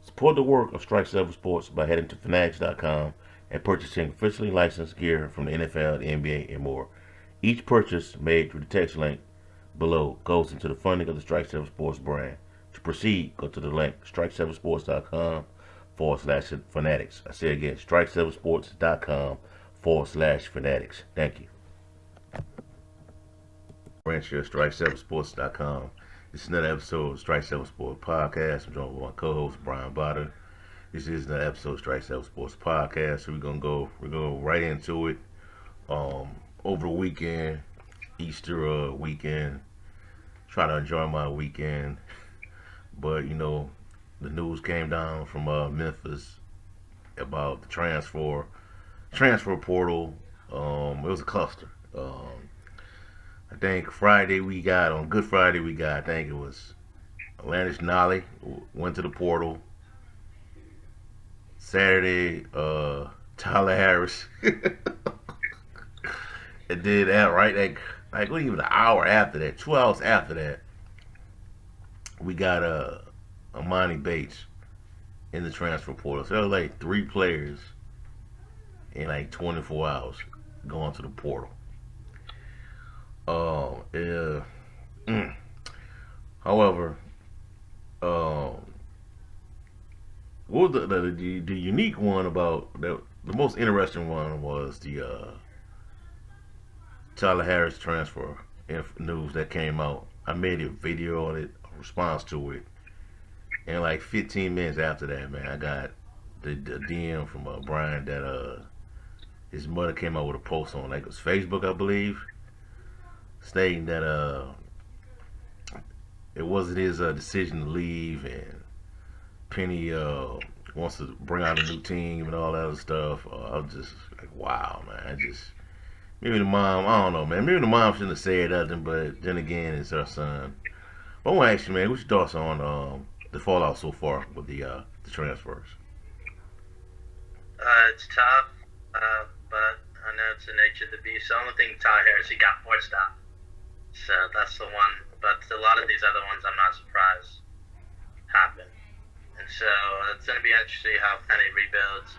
Support the work of Strike 7 Sports by heading to fanatics.com and purchasing officially licensed gear from the NFL, the NBA, and more. Each purchase made through the text link below goes into the funding of the Strike 7 Sports brand. To proceed, go to the link strike7sports.com /fanatics. I say again, strike7sports.com /fanatics. Thank you. Branch here, strike7sports.com. This is another episode of Strike 7 Sports Podcast. I'm joined with my co-host Brian Botter. This is another episode of Strike 7 Sports Podcast. So we're gonna go right into it. Over the weekend, Easter weekend, try to enjoy my weekend. But the news came down from Memphis about the transfer portal. It was a cluster. I think on Good Friday I think it was Atlantis Nolly went to the portal. Saturday, Tyler Harris. It did that right, like even an hour after that, 2 hours after that, we got Amani Bates in the transfer portal. So there was like 3 players in like 24 hours going to the portal. Yeah. However, what was the unique one about the most interesting one was the Tyler Harris transfer news that came out. I made a video on it, a response to it, and like 15 minutes after that, man, I got the DM from Brian that his mother came out with a post on, like, it was Facebook, I believe, stating that it wasn't his decision to leave, and Penny wants to bring out a new team and all that other stuff. I was just like, wow, man. Maybe the mom, I don't know, man. Maybe the mom shouldn't have said nothing, but then again, it's her son. But I want to ask you, man, what's your thoughts on the fallout so far with the transfers? It's tough, but I know it's the nature of the beast. The only thing Tyler Harris, he got forced out. So that's the one. But a lot of these other ones, I'm not surprised happen. And so it's going to be interesting how Penny rebuilds.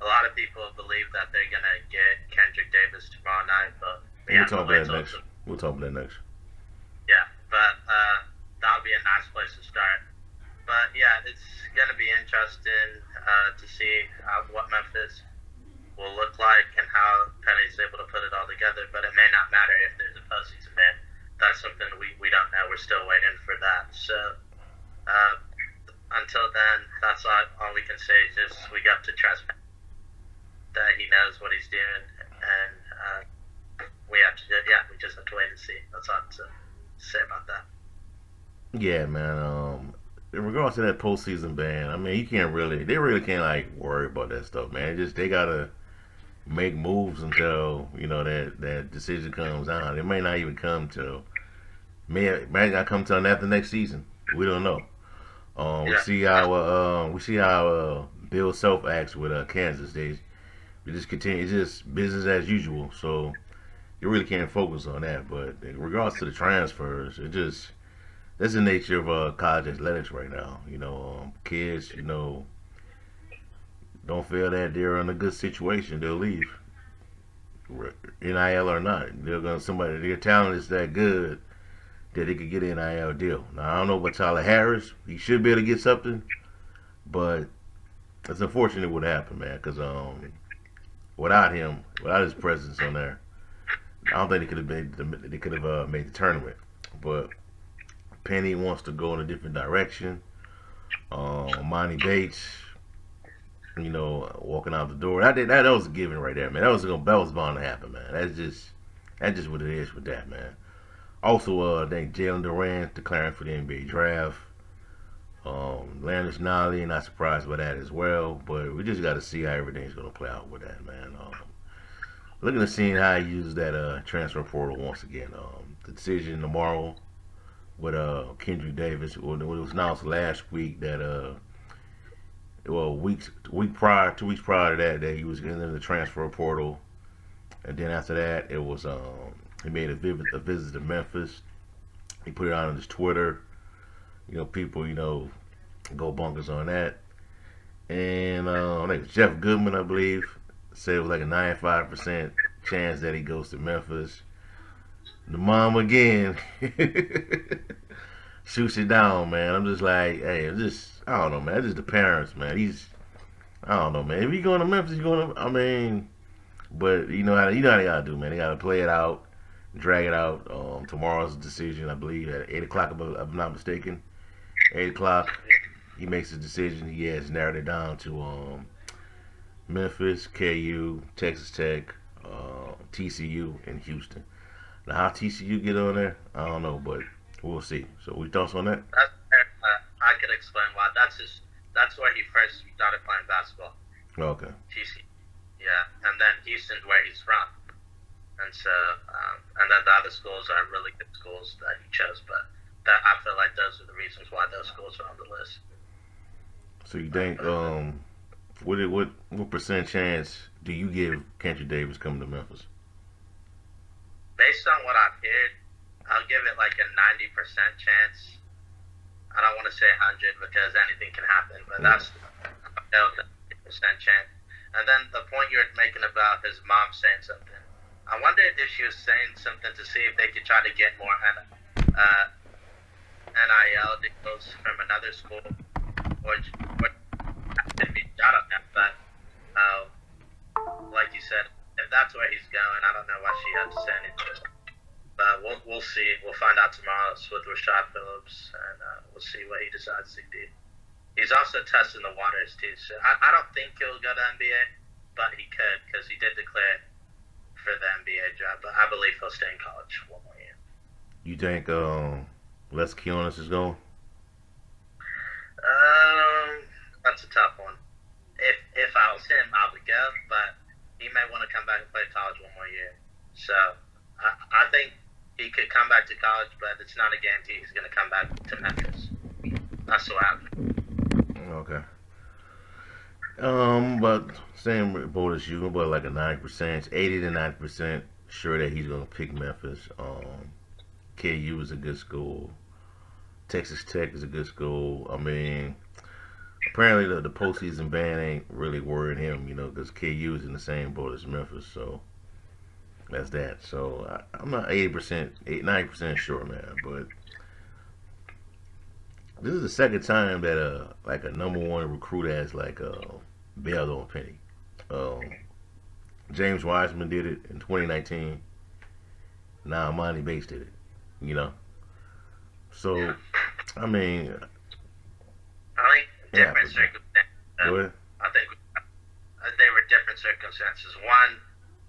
A lot of people believe that they're going to get Kendric Davis tomorrow night, but We'll talk about that next. We'll talk about that next. Yeah, but that would be a nice place to start. But yeah, it's going to be interesting to see what Memphis will look like and how Penny's able to put it all together. But it may not matter if there's a postseason bid. That's something we don't know. We're still waiting for that. So until then, that's all we can say is just we got to trust that he knows what he's doing, and we just have to wait and see. That's all to say about that. Yeah, man. In regards to that postseason ban, I mean, they really can't like worry about that stuff, man. They gotta make moves until that decision comes out. It may not even come till may not come till after next season. We don't know. We see how Bill Self acts with Kansas. We just continue. It's just business as usual. So you really can't focus on that. But in regards to the transfers, that's the nature of college athletics right now. Kids, don't feel that they're in a good situation, they'll leave. NIL or not, their talent is that good that they could get an NIL deal. Now I don't know about Tyler Harris. He should be able to get something, but it's unfortunate what happened, man. Because without his presence on there, I don't think they could have made the tournament. But Penny wants to go in a different direction. Monty Bates, walking out the door. That was a given right there, man. That was bound to happen, man. That's just what it is with that, man. Also, I think Jalen Durant declaring for the NBA draft. Landis Nolly, not surprised by that as well. But we just got to see how everything's going to play out with that, man. Looking to see how he uses that transfer portal once again. The decision tomorrow with Kendric Davis. Well, it was announced last week that 2 weeks prior to that he was in the transfer portal, and then after that it was he made a visit to Memphis. He put it out on his Twitter. People go bonkers on that. And I think Jeff Goodman, I believe, said it was like a 95% chance that he goes to Memphis. The mom again shoots it down, man. I'm just like, hey, I don't know, man. It's just the parents, man. I don't know, man. If he's going to Memphis, he's going to, I mean, but you know how they gotta do, man. They gotta play it out, drag it out. Tomorrow's decision, I believe, at 8 o'clock, if I'm not mistaken. 8 o'clock, he makes his decision. He has narrowed it down to Memphis, KU, Texas Tech, TCU, and Houston. Now, how TCU get on there, I don't know, but we'll see. So, we thoughts on that? I could explain why. That's where he first started playing basketball. Okay. TC. Yeah, and then Houston's where he's from, and so and then the other schools are really good schools that he chose. But that I feel like those are the reasons why those schools are on the list. So, you think what percent chance do you give Kendric Davis coming to Memphis? Based on what I've heard, I'll give it like a 90% chance. I don't want to say 100 because anything can happen, but that's a 90% chance. And then the point you're making about his mom saying something, I wondered if she was saying something to see if they could try to get more NIL deals from another school, or maybe I don't know. But like you said, if that's where he's going, I don't know why she had to say anything. But we'll see. We'll find out tomorrow with Rashad Phillips, and we'll see what he decides to do. He's also testing the waters too, so I don't think he'll go to NBA, but he could because he did declare for the NBA job. But I believe he'll stay in college one more year. You think Les Keonis is going? That's a tough one. If I was him, I would go, but he may want to come back and play college one more year. So I think he could come back to college, but it's not a guarantee he's going to come back to Memphis. That's what happened. Okay. But same boat as you, but like a 90%, 80 to 90% sure that he's gonna pick Memphis. KU is a good school. Texas Tech is a good school. I mean, apparently the postseason ban ain't really worrying him, because KU is in the same boat as Memphis. So that's that. So I'm not 80%, 90% sure, man. But this is the second time that like a number one recruit has like bailed on Penny. James Wiseman did it in 2019. Now Monty Bates did it. So I mean, I think different circumstances. Go ahead. I think they were different circumstances. One,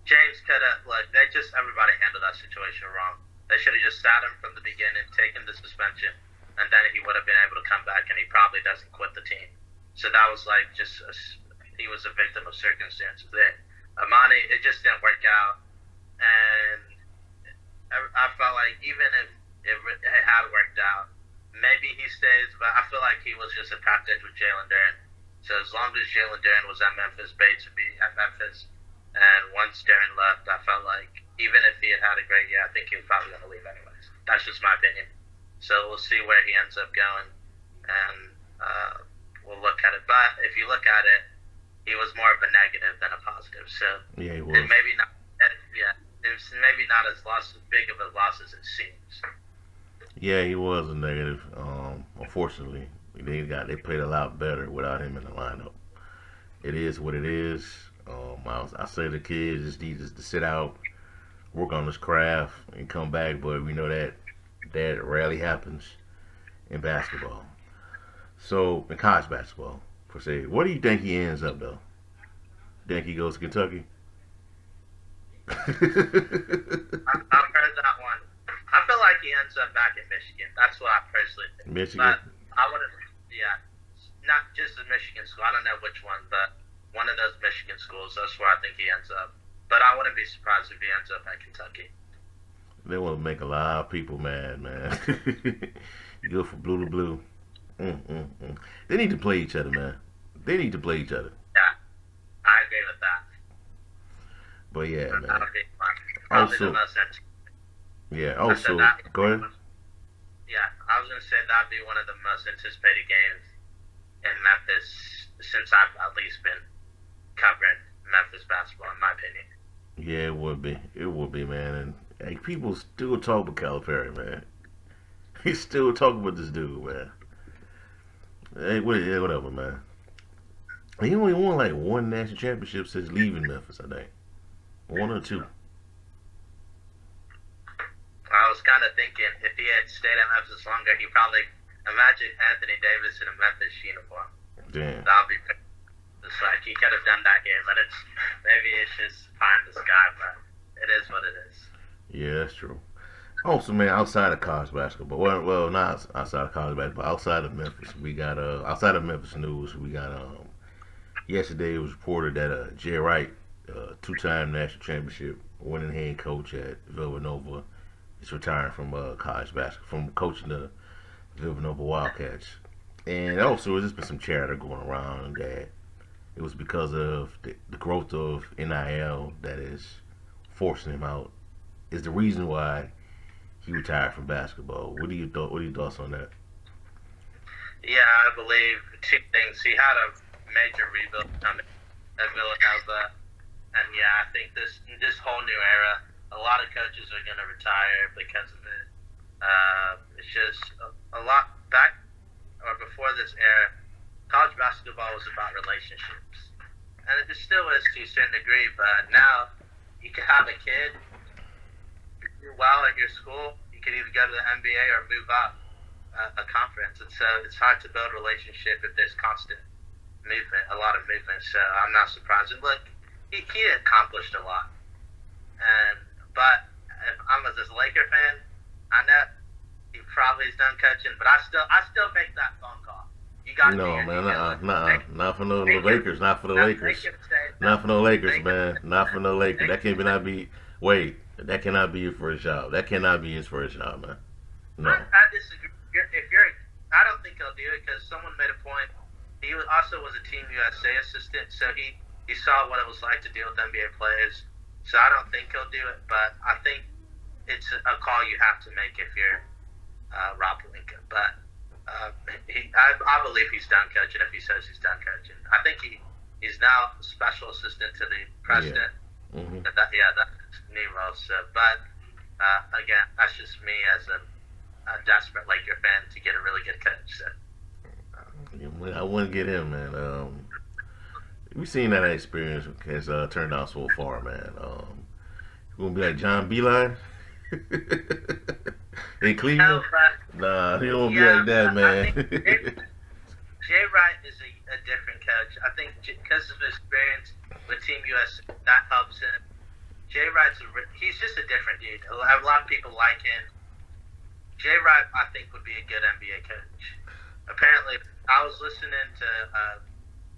James could have everybody handled that situation wrong. They should have just sat him from the beginning, taken the suspension, and then he would have been able to come back, and he probably doesn't quit the team. So that was like he was a victim of circumstances there. Amani, it just didn't work out, and I felt like even if it had worked out, maybe he stays, but I feel like he was just a package with Jalen Duren. So as long as Jalen Duren was at Memphis, Bates would be at Memphis. And once Duren left, I felt like even if he had a great year, I think he was probably going to leave anyways. That's just my opinion. So we'll see where he ends up going, and we'll look at it. But if you look at it, he was more of a negative than a positive. So yeah, he was. It maybe not. Yeah, it was maybe not as big of a loss as it seems. Yeah, he was a negative. Unfortunately, they played a lot better without him in the lineup. It is what it is. I say the kids just need to sit out, work on this craft, and come back. But we know that rarely happens in basketball. So in college basketball, per se, what do you think he ends up though? Think he goes to Kentucky? I've heard that one. I feel like he ends up back in Michigan. That's what I personally think. Michigan? But I wouldn't, not just a Michigan school. I don't know which one, but one of those Michigan schools. That's where I think he ends up. But I wouldn't be surprised if he ends up at Kentucky. They want to make a lot of people mad, man. You go from blue to blue. They need to play each other, man. They need to play each other. Yeah, I agree with that. But yeah, man. That would be fun. Probably Also, the most interesting. yeah. Also, go ahead. Yeah, I was going to say that'd be one of the most anticipated games in Memphis since I've at least been covering Memphis basketball, in my opinion. Yeah, it would be. It would be, man. And hey, people still talk about Calipari, man. He's still talking about this dude, man. Hey, whatever, man. He only won like one national championship since leaving Memphis, I think. One or two. I was kind of thinking if he had stayed at Memphis longer, he probably imagine Anthony Davis in a Memphis uniform. Damn. That would be just like he could have done that here, but maybe it's just pie in the sky, but it is what it is. Yeah, that's true. Also, man, outside of college basketball, well, not outside of college basketball, outside of Memphis, we got outside of Memphis news, we got yesterday it was reported that Jay Wright, two-time national championship winning head coach at Villanova, is retiring from college basketball, from coaching the Villanova Wildcats. And also, there's just been some chatter going around that it was because of the growth of NIL that is forcing him out. Is the reason why he retired from basketball. What are your thoughts on that? Yeah, I believe two things. He had a major rebuild coming at Villanova, and yeah, I think this whole new era, a lot of coaches are going to retire because of it. It's just a lot back or before this era, college basketball was about relationships, and it still is to a certain degree. But now you can have a kid do well at your school. You can either go to the NBA or move up a conference, and so it's hard to build a relationship if there's constant movement, a lot of movement. So I'm not surprised. And look, he accomplished a lot, but if I'm a Laker fan, I know he probably is done coaching, but I still make that phone call. You got no, man, not for no Lakers, not for the Lakers, not for no Lakers, man, not for no Lakers. That cannot be. Wait, that cannot be your first job. That cannot be his first job, man. No. I disagree. I don't think he'll do it because someone made a point. He also was a Team USA assistant, so he saw what it was like to deal with NBA players. So I don't think he'll do it, but I think it's a call you have to make if you're Rob Pelinka. But I believe he's done coaching if he says he's done coaching. I think he's now special assistant to the president. Yeah. Mm-hmm. That's new role. So, but again, that's just me as a desperate Laker fan to get a really good coach. So. I wouldn't get him, man. We've seen that experience has turned out so far, man. You gonna be like John Beeline in Cleveland? Nah, he don't be like that, man. Jay Wright is a different coach. I think because of his experience with Team US, that helps him. Jay Wright's he's just a different dude. A lot of people like him. Jay Wright, I think, would be a good NBA coach. Apparently, I was listening to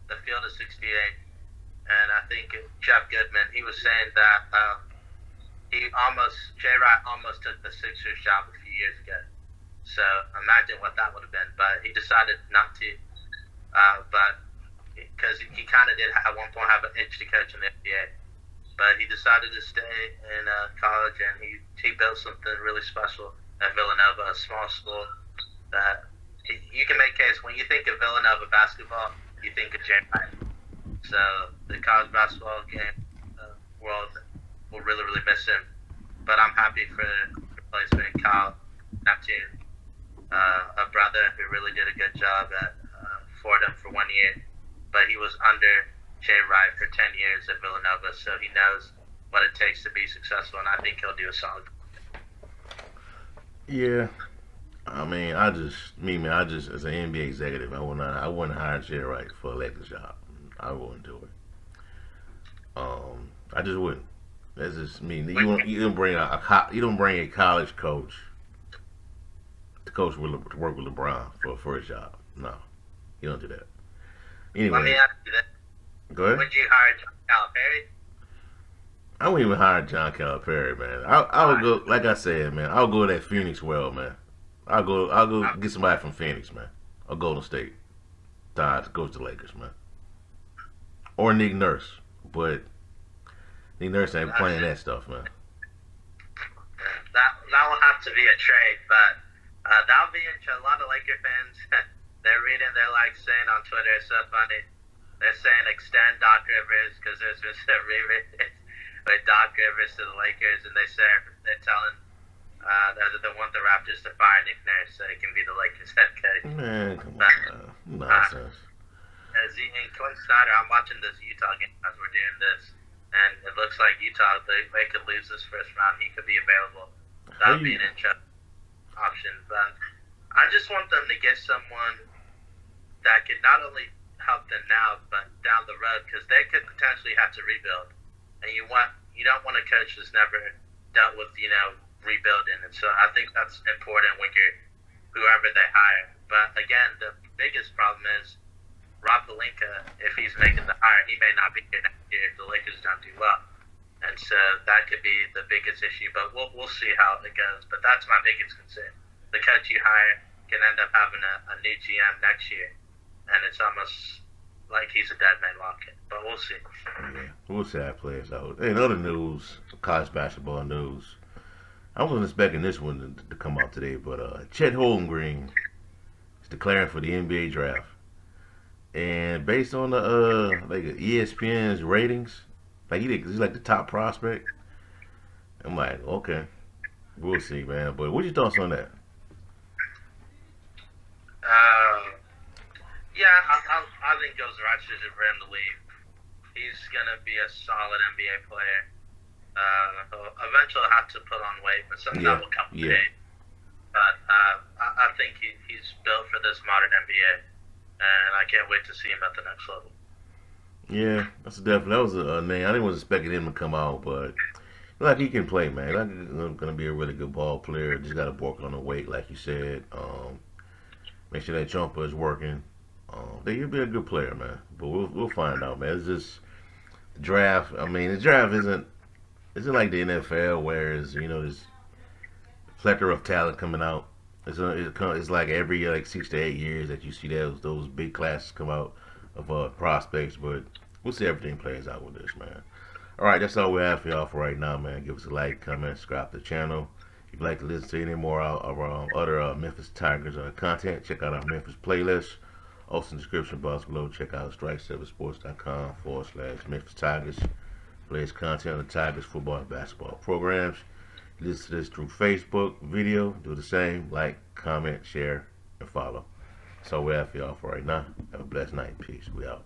the Field of 68, and I think Jeff Goodman, he was saying that Jay Wright almost took the Sixers job a few years ago. So imagine what that would have been. But he decided not to, but because he kind of did at one point have an itch to coach in the NBA. But he decided to stay in college, and he built something really special at Villanova, a small school that you can make case when you think of Villanova basketball, you think of Jay Wright. So the college basketball game world will really, really miss him. But I'm happy for the replacement, Kyle Neptune, a brother who really did a good job at Fordham for 1 year. But he was under Jay Wright for 10 years at Villanova, so he knows what it takes to be successful, and I think he'll do a solid. Yeah. I mean, I just as an NBA executive, I wouldn't hire Jay Wright for a Lakers job. I wouldn't do it. I just wouldn't. That's just me. You don't bring a college coach to work with LeBron for a job. No, you don't do that. Anyway, Let me ask you that. Go ahead. Would you hire John Calipari? I wouldn't even hire John Calipari, man. I would go, like I said, man. I'll go to that Phoenix well, man. I'll go get somebody from Phoenix, man. Or Golden State. Tied goes to Lakers, man. Or Nick Nurse. But Nick Nurse ain't playing that stuff, man. That will have to be a trade, but that'll be interesting. A lot of Laker fans, they're saying on Twitter, it's so funny. They're saying extend Doc Rivers because there's been some rumors with Doc Rivers to the Lakers, and they're telling they want the Raptors to fire Nick Nurse so he can be the Lakers head coach. Man, come But on, man. Nonsense. and Quinn Snyder, I'm watching this Utah game as we're doing this, and it looks like Utah they could lose this first round. He could be available. How That would be you? an interesting option. But I just want them to get someone that could not only help them now, but down the road, because they could potentially have to rebuild. And you don't want a coach that's never dealt with rebuilding. And so I think that's important when you're whoever they hire. But again, the biggest problem is Rob Pelinka. If he's making the hire, he may not be here next year if the Lakers don't do well. And so that could be the biggest issue. But we'll see how it goes. But that's my biggest concern. The coach you hire can end up having a new GM next year, and it's almost like he's a dead man walking. But we'll see. Yeah, we'll see how it plays out. In other news, college basketball news, I wasn't expecting this one to come out today, but Chet Holmgren is declaring for the NBA draft, and based on the like ESPN's ratings, like he's like the top prospect. I'm like, okay, we'll see, man. But what's your thoughts on that? Uh, yeah, I think it was the right decision for him to leave. He's gonna be a solid NBA player. Eventually, he'll have to put on weight, but some of that Yeah, will come with yeah, age. But I think he's built for this modern NBA, and I can't wait to see him at the next level. yeah. That's definitely that was a name. I didn't was expecting him to come out, but like he can play, man. Like he's gonna be a really good ball player. Just gotta work on the weight, like you said. Make sure that jumper is working. He'll be a good player, man. But we'll find out, man. It's just the draft. I mean, the draft isn't like the NFL where it's this plethora of talent coming out. It's like every like 6 to 8 years that you see those big classes come out of prospects. But we'll see everything plays out with this, man. All right, that's all we have for y'all for right now, man. Give us a like, comment, subscribe to the channel. If you'd like to listen to any more of our other Memphis Tigers content, check out our Memphis playlist. Also in the description box below, check out strike7sports.com/Memphis Tigers. Plays content on the Tigers football and basketball programs. Listen to this through Facebook video. Do the same. Like, comment, share, and follow. That's all we have for y'all for right now. Have a blessed night. Peace. We out.